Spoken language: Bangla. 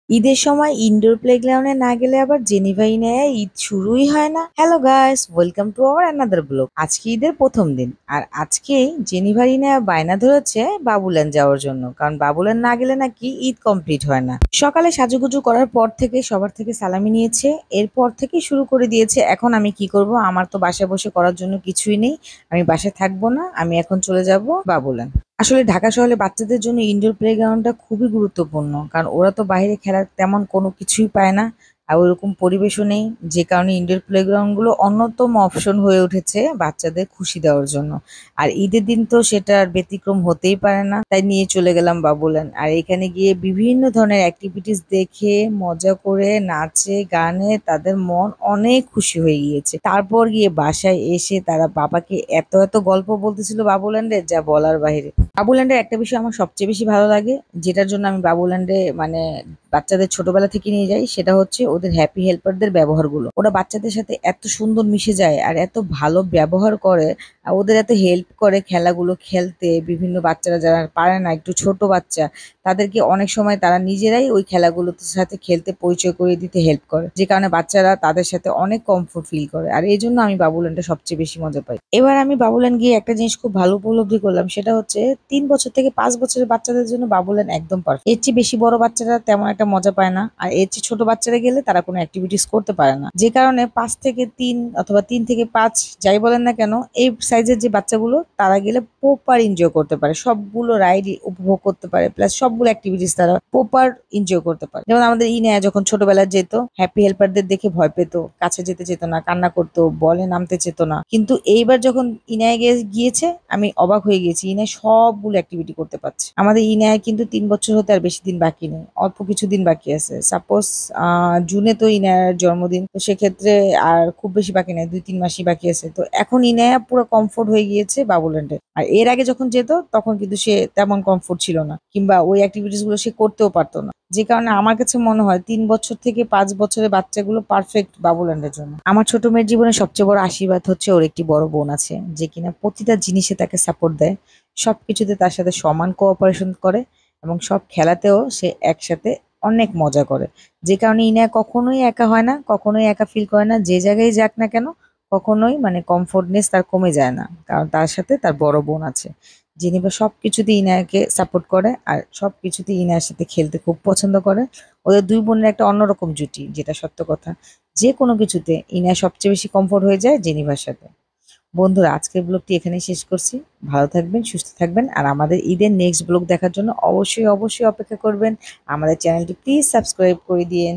ঈদের সময় ইনডোর প্লেগ্রাউন্ডে না গেলে আবার জেনিভা ইনায়া ঈদ শুরুই হয় না। Hello guys, welcome to our another blog. আজকে ঈদের প্রথম দিন, আর আজকেই জেনিভা ইনায়া বায়না ধরেছে বাবুল্যান্ড যাওয়ার জন্য, কারণ বাবুল্যান্ড না গেলে নাকি ঈদ কমপ্লিট হয় না। সকালে সাজুগুজু করার পর থেকে সবার থেকে সালামি নিয়েছে, এরপর থেকে শুরু করে দিয়েছে। এখন আমি কি করব? আমার তো বাসায় বসে করার জন্য কিছুই নেই, আমি বাসায় থাকবো না, আমি এখন চলে যাব বাবুল্যান্ড। আসলে ঢাকা শহরে বাচ্চাদের জন্য ইনডোর প্লেগ্রাউন্ডটা খুবই গুরুত্বপূর্ণ, কারণ ওরা তো বাইরে খেলার তেমন কোনো কিছুই পায় না, আর ওইরকম পরিবেশও নেই। যে কারণে ইনডোর প্লেগ্রাউন্ডগুলো অন্যতম অপশন হয়ে উঠেছে বাচ্চাদের খুশি দেওয়ার জন্য। আর ঈদের দিন তো সেটার ব্যতিক্রম হতেই পারে না, তাই নিয়ে চলে গেলাম বাবুল্যান্ড। আর এখানে গিয়ে বিভিন্ন ধরনের অ্যাক্টিভিটিস দেখে মজা করে নাচে গানে তাদের মন অনেক খুশি হয়ে গিয়েছে। তারপর গিয়ে বাসায় এসে তারা বাবাকে এত এত গল্প বলতেছিল বাবুল্যান্ডের, যা বলার বাইরে। বাবুল্যান্ডের একটা বিষয় আমার সবচেয়ে বেশি ভালো লাগে, যেটার জন্য আমি বাবুল্যান্ডে বাচ্চাদের ছোটবেলা থেকে নিয়ে যাই, সেটা হচ্ছে ওদের হ্যাপি হেল্পারদের ব্যবহারগুলো। ওরা বাচ্চাদের সাথে এত সুন্দর মিশে যায় আর এত ভালো ব্যবহার করে, আর ওদের এত হেল্প করে খেলাগুলো খেলতে। বিভিন্ন বাচ্চারা যারা পারে না, একটু ছোট বাচ্চা, তাদেরকে অনেক সময় তারা নিজেরাই ওই খেলাগুলোর সাথে খেলতে পরিচয় করিয়ে দিতে হেল্প করে, যে কারণে বাচ্চারা তাদের সাথে অনেক কমফোর্ট ফিল করে। আর এই জন্য আমি বাবুল্যান্ডে সবচেয়ে বেশি মজা পাই। এবার আমি বাবুল্যান্ড গিয়ে একটা জিনিস খুব ভালো উপলব্ধি করলাম, সেটা হচ্ছে 3 বছর থেকে 5 বছরের বাচ্চাদের জন্য বাবুল্যান্ড একদম পারফেক্ট। এর চেয়ে বেশি বড় বাচ্চারা তেমন একটা মজা পায় না, আর এর চেয়ে ছোট বাচ্চারা গেলে তারা কোনো অ্যাক্টিভিটিস করতে পারে না। যে কারণে 5 থেকে 3 অথবা 3 থেকে 5 যাই বলেন না কেন, এই সাইজের যে বাচ্চাগুলো তারা গেলে প্রপার এনজয় করতে পারে, সবগুলো রাইড উপভোগ করতে পারে, প্লাস সবগুলো অ্যাক্টিভিটিস তারা প্রপার এনজয় করতে পারে। যেমন আমাদের ইনায়া যখন ছোটবেলায় যেত, হ্যাপি হেল্পারদের দেখে ভয় পেত, কাছে যেতে চেত না, কান্না করতো, বলে নামতে চেত না। কিন্তু এইবার যখন ইনায়া গিয়েছে, আমি অবাক হয়ে গেছি, ইনায়া সবগুলো অ্যাক্টিভিটি করতে পারছে। আমাদের ইনায়া কিন্তু 3 বছর হতে আর বেশি দিন বাকি নেই, অল্প কিছু দিন বাকি আছে। সাপোজ জুনে তো ইনায়ার জন্মদিন, তো সেক্ষেত্রে আর খুব বেশি বাকি নেই, 2-3 মাসই বাকি আছে। তো এখন ইনায়া পুরো কমফোর্ট হয়ে গিয়েছে বাবুল্যান্ডে। আর এর আগে যখন যেত তখন কিন্তু সে তেমন কমফোর্ট ছিল না, কিংবা ওই অ্যাক্টিভিটিস গুলো সে করতেও পারতো না। যে কারণে আমার কাছে মনে হয় 3 বছর থেকে 5 বছরের বাচ্চাগুলো পারফেক্ট বাবুল্যান্ডের জন্য। আমার ছোট মেয়ের জীবনে সবচেয়ে বড় আশীর্বাদ হচ্ছে ওর একটি বড় বোন আছে, যে কিনা প্রতিটা জিনিসে তাকে সাপোর্ট দেয়, সবকিছুতে তার সাথে সমান কোঅপারেশন করে, এবং সব খেলাতেও সে একসাথে অনেক মজা করে। যে কারণে ইনা কখনোই একা হয় না, কখনোই একা ফিল করে না। যে জায়গায় যাক না কেন, কখনোই কমফোর্টনেস তার কমে যায় না, কারণ তার সাথে তার বড় বোন আছে, যিনি বা সবকিছুতে ইনায়াকে সাপোর্ট করে, আর সবকিছুতে ইনায়ার সাথে খেলতে খুব পছন্দ করে। ওদের দুই বোনের একটা অন্যরকম জুটি, যেটা সত্য কথা। যে কোনো কিছুতে ইনায়া সবচেয়ে বেশি কমফোর্ট হয়ে যায় জেনিভার সাথে। বন্ধুরা, আজকের ব্লগটি এখানেই শেষ করছি। ভালো থাকবেন, সুস্থ থাকবেন, আর আমাদের ঈদের নেক্সট ব্লগ দেখার জন্য অবশ্যই অবশ্যই অপেক্ষা করবেন। আমাদের চ্যানেলটি প্লিজ সাবস্ক্রাইব করে দিয়েন।